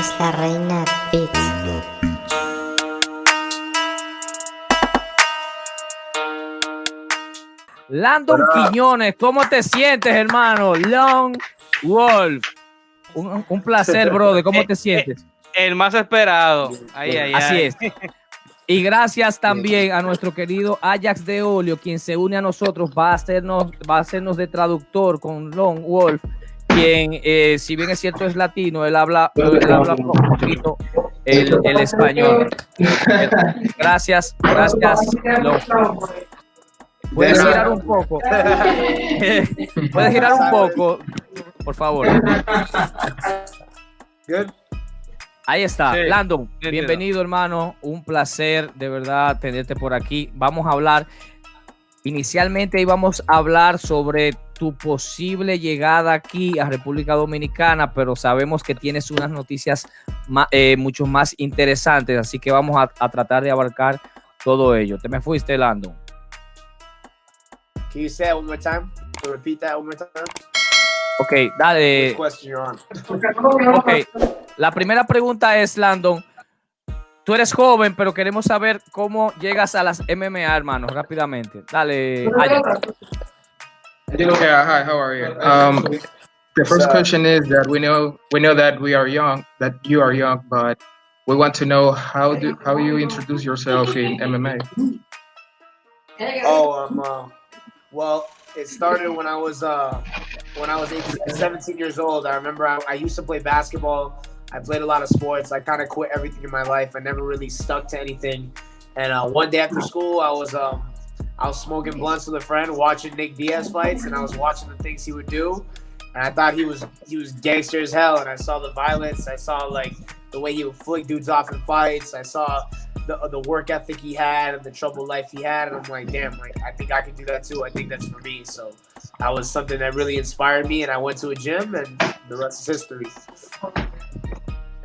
es la reina Beats. Landon Quiñones, ¿cómo te sientes, hermano? Long Wolf. Un placer, brother. ¿Cómo te sientes? El más esperado. Así es. Y gracias también a nuestro querido Ajax de Olio, quien se une a nosotros, va a hacernos de traductor con Long Wolf, quien, si bien es cierto es latino, él habla un poquito el español. Gracias, Long. ¿Puedes girar un poco? ¿Puedes girar un poco, por favor? Good. Ahí está, Sí, Landon, bienvenido, hermano, un placer de verdad tenerte por aquí. Vamos a hablar, inicialmente íbamos a hablar sobre tu posible llegada aquí a República Dominicana, pero sabemos que tienes unas noticias mucho más interesantes, así que vamos a tratar de abarcar todo ello. Te me fuiste, Landon. Can you say it one more time? So repeat that one more time. Ok, dale. Which question you're on? Ok, la primera pregunta es, Landon, tú eres joven, pero queremos saber cómo llegas a las MMA, hermano, rápidamente. Dale, Ajax. Okay, hi, how are you? The first question is that we know that we are young, that you are young, but we want to know how you introduce yourself in MMA. Oh, well, it started when I was 17 years old. I remember I used to play basketball. I played a lot of sports. I kind of quit everything in my life. I never really stuck to anything. And one day after school, I was smoking blunts with a friend, watching Nick Diaz fights, and I was watching the things he would do. And I thought he was gangster as hell. And I saw the violence. I saw like the way he would flick dudes off in fights. I saw the work ethic he had and the troubled life he had, and I'm like, damn, like I think I can do that too. I think that's for me. So that was something that really inspired me, and I went to a gym, and the rest is history.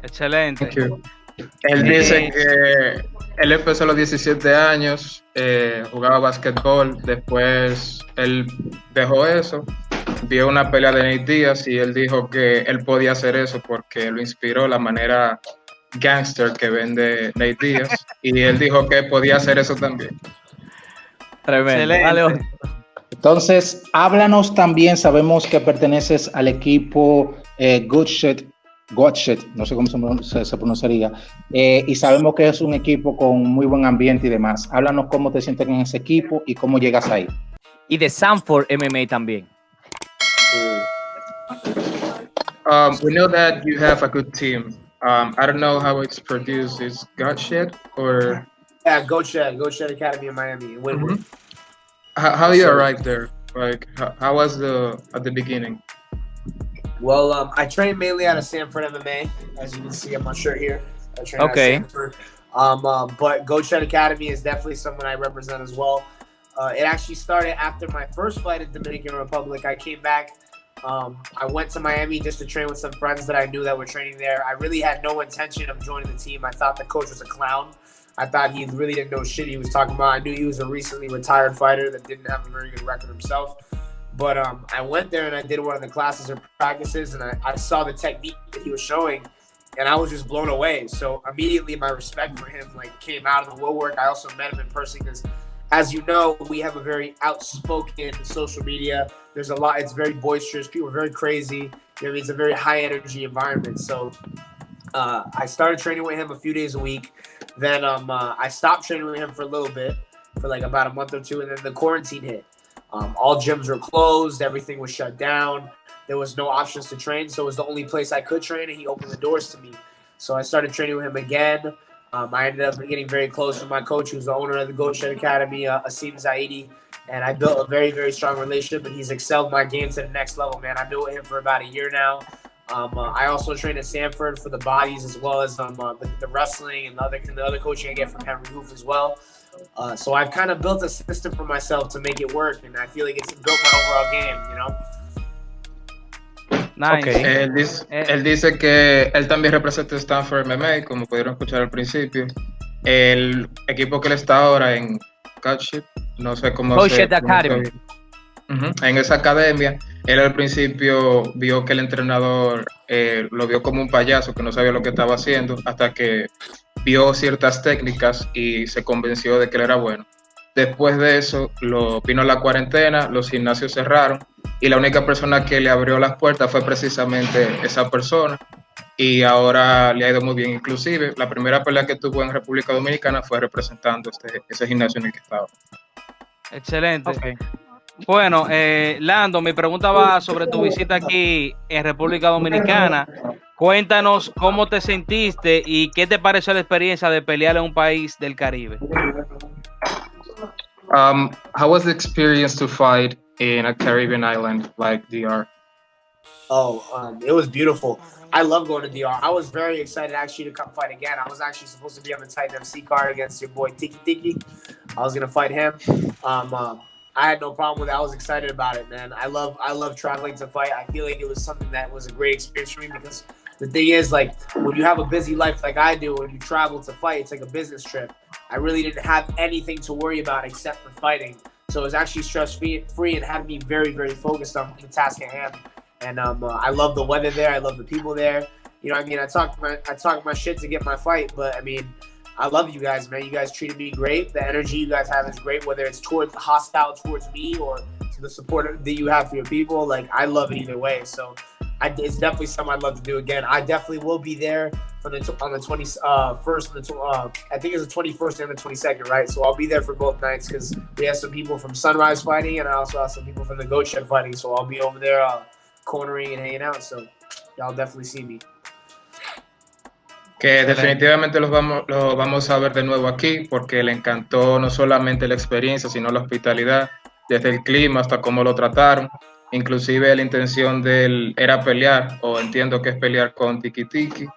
Excelente. Thank you. Él dice que él empezó a los 17 años, jugaba básquetbol, después él dejó eso, vio una pelea de Nate Diaz y él dijo que él podía hacer eso porque lo inspiró la manera gangster que vende Nate Diaz, y él dijo que podía hacer eso también. Tremendo. Dale. Entonces, háblanos también, sabemos que perteneces al equipo Good Shit, no sé cómo se pronunciaría, y sabemos que es un equipo con muy buen ambiente y demás. Háblanos cómo te sientes en ese equipo y cómo llegas ahí. Y de Sanford MMA también. We know that you have a good team. I don't know how it's produced. Is Godshed or? Yeah, Go Shed Academy in Miami. In Wynwood. How you arrived there? Like, how was at the beginning? Well, I trained mainly out of Sanford MMA, as you can see on my shirt here. I train out of Sanford. But Go Shed Academy is definitely someone I represent as well. It actually started after my first fight in Dominican Republic. I came back. I went to Miami just to train with some friends that I knew that were training there. I really had no intention of joining the team. I thought the coach was a clown. I thought he really didn't know shit he was talking about. I knew he was a recently retired fighter that didn't have a very good record himself. But I went there and I did one of the classes or practices, and I saw the technique that he was showing, and I was just blown away. So immediately my respect for him came out of the woodwork. I also met him in person because, as you know, we have a very outspoken social media. There's a lot, it's very boisterous. People are very crazy. You know what I mean? It's a very high energy environment. So I started training with him a few days a week. Then I stopped training with him for a little bit, for like about a month or two. And then the quarantine hit. All gyms were closed. Everything was shut down. There was no options to train. So it was the only place I could train, and he opened the doors to me. So I started training with him again. I ended up getting very close with my coach, who's the owner of the Go Shed Academy, Asim Zaidi, and I built a very, very strong relationship, and he's excelled my game to the next level, man. I've been with him for about a year now. I also train at Sanford for the bodies, as well as the wrestling and the other coaching I get from Henry Hoof as well. So I've kind of built a system for myself to make it work, and I feel like it's built my overall game, you know? Nice. Okay. Él dice que él también representa Stanford MMA, como pudieron escuchar al principio. El equipo que él está ahora en Coach, no sé cómo Coach Academy. En esa academia, Él al principio vio que el entrenador lo vio como un payaso, que no sabía lo que estaba haciendo, hasta que vio ciertas técnicas y se convenció de que él era bueno. Después de eso, vino la cuarentena, los gimnasios cerraron y la única persona que le abrió las puertas fue precisamente esa persona, y ahora le ha ido muy bien. Inclusive, la primera pelea que tuvo en República Dominicana fue representando ese gimnasio en el que estaba. Excelente. Okay. Bueno, Lando, mi pregunta va sobre tu visita aquí en República Dominicana. Cuéntanos cómo te sentiste y qué te pareció la experiencia de pelear en un país del Caribe. How was the experience to fight in a Caribbean island like DR? It was beautiful. I love going to DR. I was very excited actually to come fight again. I was actually supposed to be on the Titan FC card against your boy Tiki Tiki. I was gonna fight him. I had no problem with it. I was excited about it, man. I love traveling to fight. I feel like it was something that was a great experience for me, because the thing is, like, when you have a busy life like I do, when you travel to fight, it's like a business trip. I really didn't have anything to worry about except for fighting. So it was actually stress-free and had me very, very focused on the task at hand. And I love the weather there. I love the people there. You know what I mean? I talk my shit to get my fight, but I mean, I love you guys, man. You guys treated me great. The energy you guys have is great, whether it's hostile towards me or to the support that you have for your people. Like, I love it either way. So it's definitely something I'd love to do again. I definitely will be there on the 21st. I think it's the 21st and the 22nd, right? So I'll be there for both nights, because we have some people from Sunrise fighting, and I also have some people from the Goat Shed fighting. So I'll be over there cornering and hanging out. So y'all definitely see me. Que definitivamente los vamos a ver de nuevo aquí, porque le encantó no solamente la experiencia, sino la hospitalidad, desde el clima hasta cómo lo trataron. Inclusive la intención de él era pelear, o entiendo que es pelear con Tiki Tiki,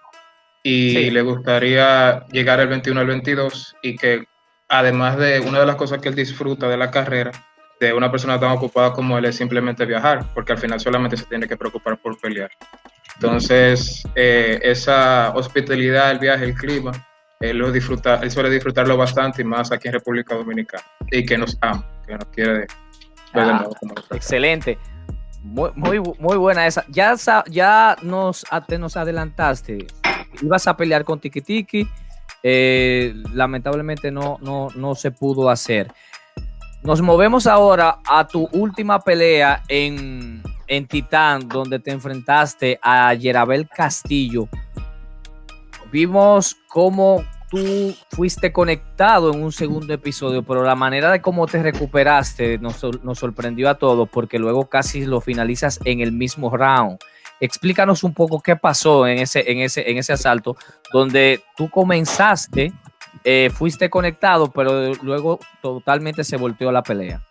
y Sí. le gustaría llegar el 21 al 22, y que además de una de las cosas que él disfruta de la carrera, de una persona tan ocupada como él, es simplemente viajar, porque al final solamente se tiene que preocupar por pelear. Entonces, esa hospitalidad, el viaje, el clima, él suele disfrutarlo bastante, y más aquí en República Dominicana, y que nos ama, que nos quiere ver de nuevo como nosotros. Excelente. Muy buena esa. Ya nos adelantaste. Ibas a pelear con Tiki Tiki. Lamentablemente no se pudo hacer. Nos movemos ahora a tu última pelea en Titán, donde te enfrentaste a Yerabel Castillo. Vimos cómo tú fuiste conectado en un segundo episodio, pero la manera de cómo te recuperaste nos sorprendió a todos, porque luego casi lo finalizas en el mismo round. Explícanos un poco qué pasó en ese asalto, donde tú comenzaste, fuiste conectado, pero luego totalmente se volteó la pelea.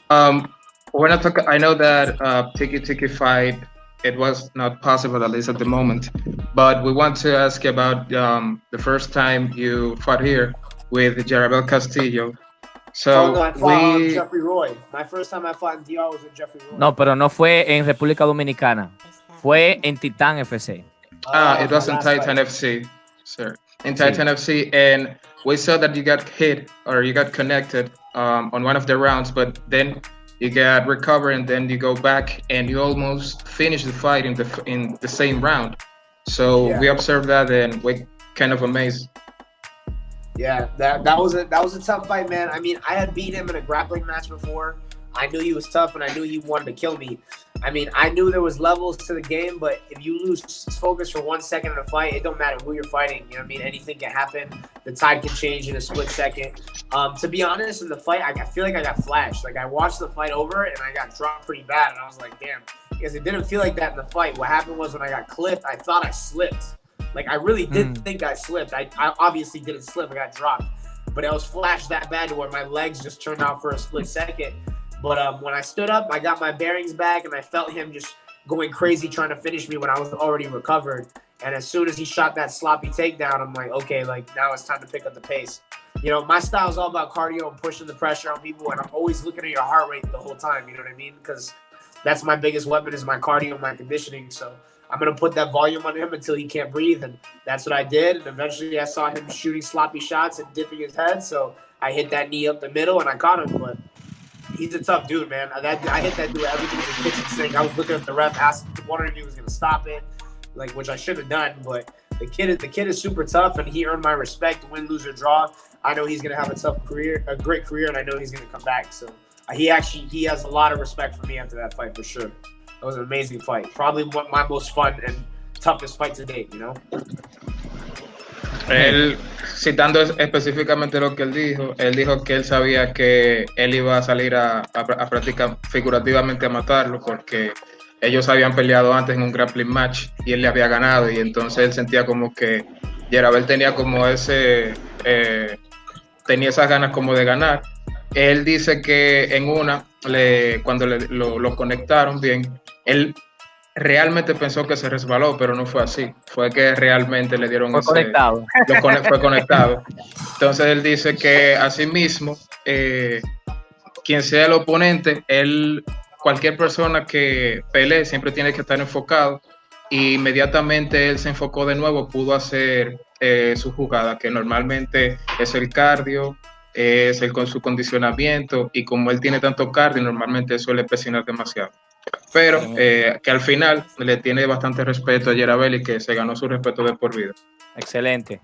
I know that Tiki Tiki fight, it was not possible, at least at the moment, but we want to ask you about the first time you fought here with Yerabel Castillo. So I fought Jeffrey Roy. My first time I fought in DR was with Jeffrey Roy. No, pero no fue en República Dominicana, fue en Titán FC. It was in Titan FC, sir. In Titan FC, and we saw that you got hit, or you got connected on one of the rounds, but then you got recovered, and then you go back and you almost finish the fight in the same round. So we observed that, and we're kind of amazed. Yeah, that was a tough fight, man. I mean, I had beat him in a grappling match before. I knew he was tough, and I knew he wanted to kill me. I mean, I knew there was levels to the game, but if you lose focus for 1 second in a fight, it don't matter who you're fighting. You know what I mean? Anything can happen. The tide can change in a split second. To be honest, in the fight, I feel like I got flashed. Like, I watched the fight over, and I got dropped pretty bad, and I was like, damn. Because it didn't feel like that in the fight. What happened was, when I got clipped, I thought I slipped. Like, I really did think I slipped. I obviously didn't slip. I got dropped. But I was flashed that bad to where my legs just turned out for a split second. But when I stood up, I got my bearings back, and I felt him just going crazy trying to finish me when I was already recovered. And as soon as he shot that sloppy takedown, I'm like, okay, like, now it's time to pick up the pace. You know, my style is all about cardio and pushing the pressure on people, and I'm always looking at your heart rate the whole time, you know what I mean? Because that's my biggest weapon, is my cardio and my conditioning. So I'm going to put that volume on him until he can't breathe, and that's what I did. And eventually I saw him shooting sloppy shots and dipping his head, so I hit that knee up the middle, and I caught him. But he's a tough dude, man. I hit that dude everything in the kitchen sink. I was looking at the ref, wondering if he was gonna stop it, like, which I should have done. But the kid is super tough, and he earned my respect. Win, lose, or draw, I know he's gonna have a great career, and I know he's gonna come back. So he has a lot of respect for me after that fight for sure. It was an amazing fight, probably my most fun and toughest fight to date, you know. Él, citando específicamente lo que él dijo que él sabía que él iba a salir a practicar figurativamente a matarlo porque ellos habían peleado antes en un grappling match y él le había ganado, y entonces él sentía como que Yerabel tenía como tenía esas ganas como de ganar. Él dice que en cuando lo conectaron bien, él realmente pensó que se resbaló, pero no fue así. Fue que realmente le dieron conectado. Fue conectado. Entonces él dice que asimismo, quien sea el oponente, cualquier persona que pelee siempre tiene que estar enfocado, y inmediatamente él se enfocó de nuevo, pudo hacer su jugada, que normalmente es el cardio, es su condicionamiento, y como él tiene tanto cardio, normalmente suele presionar demasiado. Pero que al final le tiene bastante respeto a Yerabel y que se ganó su respeto de por vida. Excelente.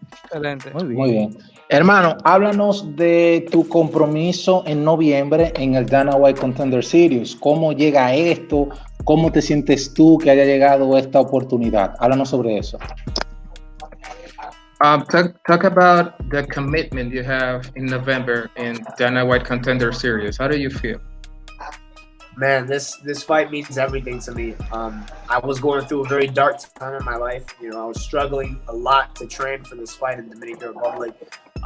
Muy bien. Hermano, háblanos de tu compromiso en noviembre en el Dana White Contender Series. ¿Cómo llega esto? ¿Cómo te sientes tú que haya llegado esta oportunidad? Háblanos sobre eso. Talk about the commitment you have in November in Dana White Contender Series. How do you feel? Man, this fight means everything to me. I was going through a very dark time in my life. You know, I was struggling a lot to train for this fight in the Dominican Republic.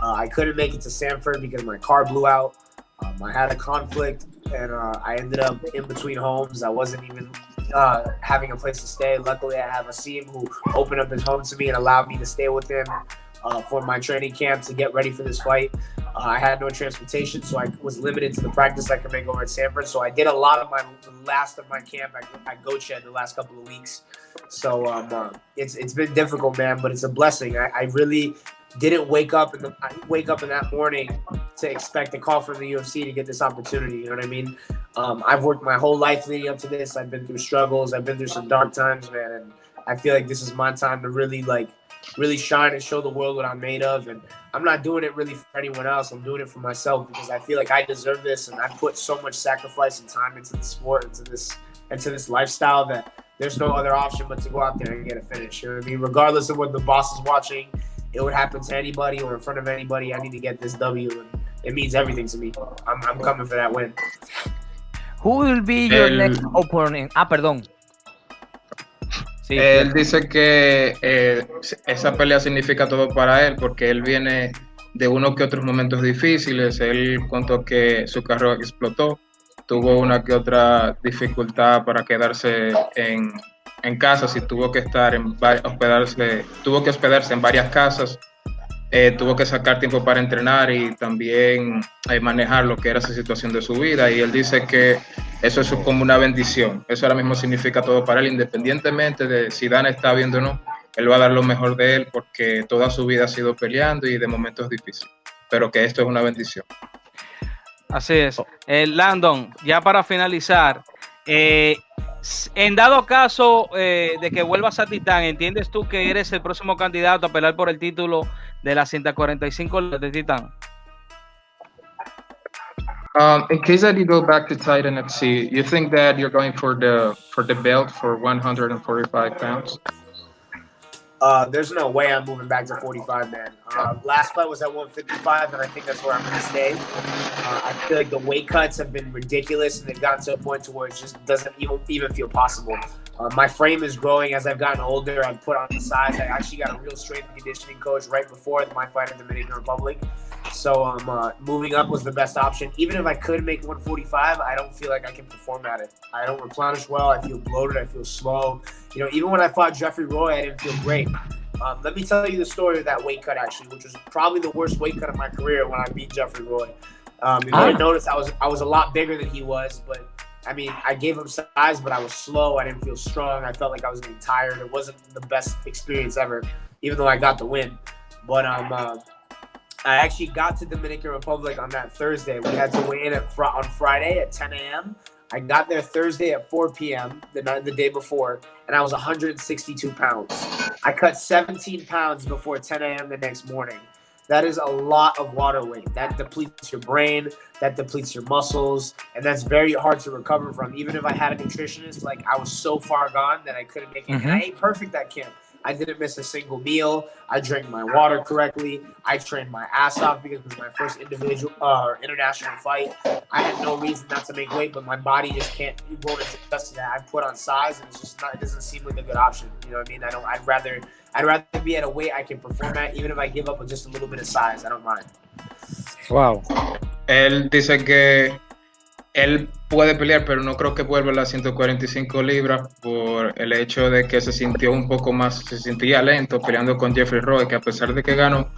I couldn't make it to Sanford because my car blew out. I had a conflict, and I ended up in between homes. I wasn't even having a place to stay. Luckily, I have a Asim who opened up his home to me and allowed me to stay with him for my training camp to get ready for this fight. I had no transportation, so I was limited to the practice I could make over at Sanford. So I did a lot of the last of my camp at Goatshed the last couple of weeks. So it's been difficult, man, but it's a blessing. I really didn't wake up in that morning to expect a call from the UFC to get this opportunity. You know what I mean? I've worked my whole life leading up to this. I've been through struggles. I've been through some dark times, man, and I feel like this is my time to really shine and show the world what I'm made of. And I'm not doing it really for anyone else. I'm doing it for myself because I feel like I deserve this, and I put so much sacrifice and time into the sport, into this lifestyle, that there's no other option but to go out there and get a finish. You know what I mean? Regardless of what the boss is watching, it would happen to anybody or in front of anybody. I need to get this W, and it means everything to me. I'm coming for that win. Who will be your next opponent? Perdón. Sí, él dice que esa pelea significa todo para él porque él viene de unos que otros momentos difíciles. Él contó que su carro explotó, tuvo una que otra dificultad para quedarse en casa, si tuvo que hospedarse en varias casas, tuvo que sacar tiempo para entrenar y también manejar lo que era esa situación de su vida, y él dice que eso es como una bendición. Eso ahora mismo significa todo para él, independientemente de si Dana está viendo o no. Él va a dar lo mejor de él porque toda su vida ha sido peleando y de momentos difíciles, pero que esto es una bendición. Así es. Landon, ya para finalizar, en dado caso de que vuelvas a Titán, ¿entiendes tú que eres el próximo candidato a pelear por el título de las 145 de Titán? In case that you go back to Titan FC, you think that you're going for the belt for 145 pounds? There's no way I'm moving back to 45, man. Last fight was at 155, and I think that's where I'm going to stay. I feel like the weight cuts have been ridiculous, and they've gotten to a point to where it just doesn't even feel possible. My frame is growing as I've gotten older. I've put on the size. I actually got a real strength and conditioning coach right before my fight in the Dominican Republic. So moving up was the best option. Even if I could make 145, I don't feel like I can perform at it. I don't replenish well. I feel bloated. I feel slow. You know, even when I fought Jeffrey Roy, I didn't feel great. Let me tell you the story of that weight cut, actually, which was probably the worst weight cut of my career when I beat Jeffrey Roy. You might notice I was a lot bigger than he was, but I mean, I gave him size, but I was slow. I didn't feel strong. I felt like I was getting tired. It wasn't the best experience ever, even though I got the win. But I actually got to Dominican Republic on that Thursday. We had to weigh in on Friday at 10 a.m. I got there Thursday at 4 p.m. the day before, and I was 162 pounds. I cut 17 pounds before 10 a.m. the next morning. That is a lot of water weight. That depletes your brain, that depletes your muscles, and that's very hard to recover from. Even if I had a nutritionist, like I was so far gone that I couldn't make it. And I ate perfect that camp. I didn't miss a single meal. I drank my water correctly. I trained my ass off because it was my first international fight. I had no reason not to make weight, but my body just won't adjust to that. I put on size, and it's just not. It doesn't seem like a good option. You know what I mean? I'd rather be at a weight I can perform at, even if I give up with just a little bit of size. I don't mind. Wow. Él dice que él puede pelear, pero no creo que vuelva a las 145 libras por el hecho de que se sentía lento peleando con Jeffrey Roy, que a pesar de que ganó,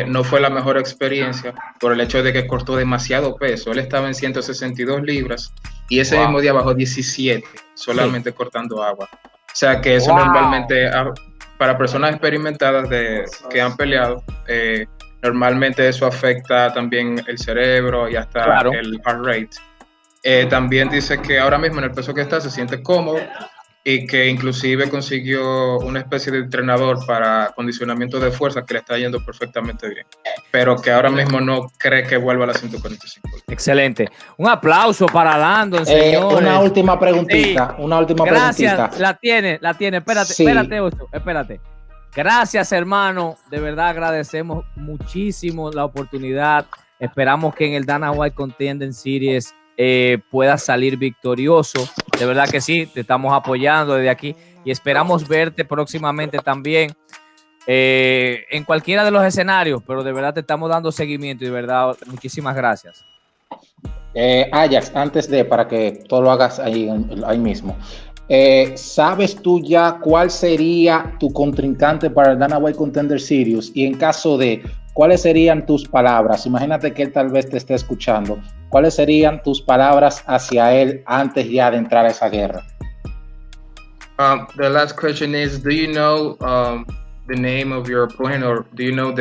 no fue la mejor experiencia por el hecho de que cortó demasiado peso. Él estaba en 162 libras y ese mismo día bajó 17, solamente cortando agua. O sea que eso normalmente, para personas experimentadas que han peleado, normalmente eso afecta también el cerebro y hasta el heart rate. También dice que ahora mismo en el peso que está se siente cómodo y que inclusive consiguió una especie de entrenador para acondicionamiento de fuerza que le está yendo perfectamente bien, pero que ahora mismo no cree que vuelva a las 145. Excelente. Un aplauso para Landon, señores. Una última preguntita. Gracias, la tiene. Espérate, Oso, espérate. Gracias, hermano. De verdad agradecemos muchísimo la oportunidad. Esperamos que en el Dana White Contender Series pueda salir victorioso. De verdad que sí, te estamos apoyando desde aquí y esperamos verte próximamente también en cualquiera de los escenarios, pero de verdad te estamos dando seguimiento y de verdad muchísimas gracias. Ajax, para que todo lo hagas ahí mismo. ¿Sabes tú ya cuál sería tu contrincante para el Dana White Contender Series? Y en caso de, ¿cuáles serían tus palabras? Imagínate que él tal vez te esté escuchando. ¿Cuáles serían tus palabras hacia él antes ya de entrar a esa guerra? The last question is, do you know the name of your opponent, or do you know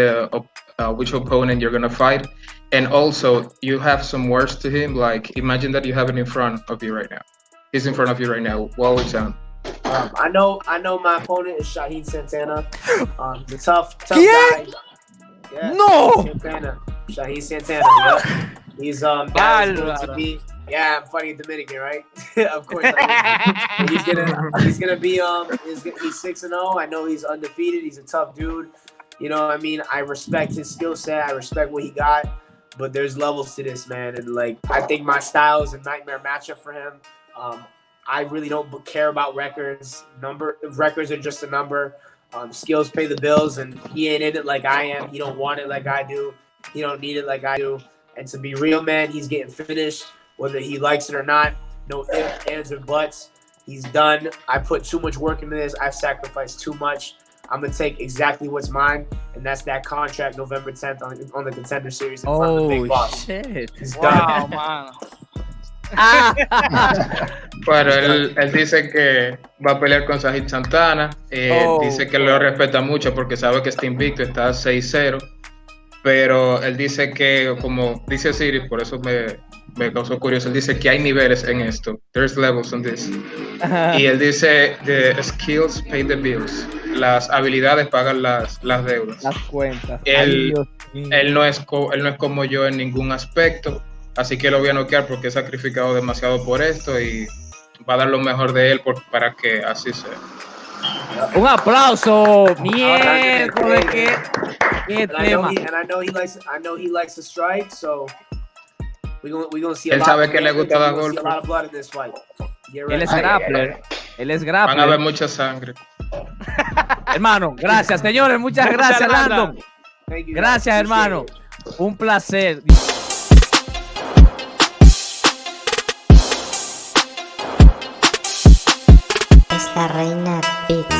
which opponent you're going to fight? And also, you have some words to him, like imagine that you have it in front of you right now. He's in front of you right now. What would you tell him? I know my opponent is Shaheen Santana. The tough guy. Yeah, No! Shaheen Santana. Yeah. He's going to be. Yeah, I'm fighting a Dominican, right? Of course. He's gonna be he's 6-0. I know he's undefeated. He's a tough dude. You know what I mean? I respect his skill set. I respect what he got. But there's levels to this, man. And like, I think my style is a nightmare matchup for him. I really don't care about records. Records are just a number. Skills pay the bills, and he ain't in it like I am. He don't want it like I do. He don't need it like I do. And to be real, man, he's getting finished, whether he likes it or not. No ifs, ands, or buts. He's done. I put too much work into this. I've sacrificed too much. I'm going to take exactly what's mine, and that's that contract November 10th on the Contender Series in front of the big boss. Shit. He's Wow, done. man. Bueno, él dice que va a pelear con Shaheen Santana. Dice que lo respeta mucho porque sabe que está invicto, está 6-0. Pero él dice que, como dice Siri, por eso me causó curioso, él dice que hay niveles en esto. There's levels on this. Y él dice, the skills pay the bills. Las habilidades pagan las deudas. Las cuentas. Él no es como yo en ningún aspecto. Así que lo voy a noquear porque he sacrificado demasiado por esto y va a dar lo mejor de él para que así sea. Un aplauso. Miércoles, qué tema. I know he likes to strike, so we're gonna see a Él lot. Sabe que le gusta dar golpes. A lot of blood in this fight. Él es grappler. Van a ver mucha sangre. Hermano, gracias, señores. Muchas gracias, Landon. Gracias, hermano. Un placer. Esta reina Beat.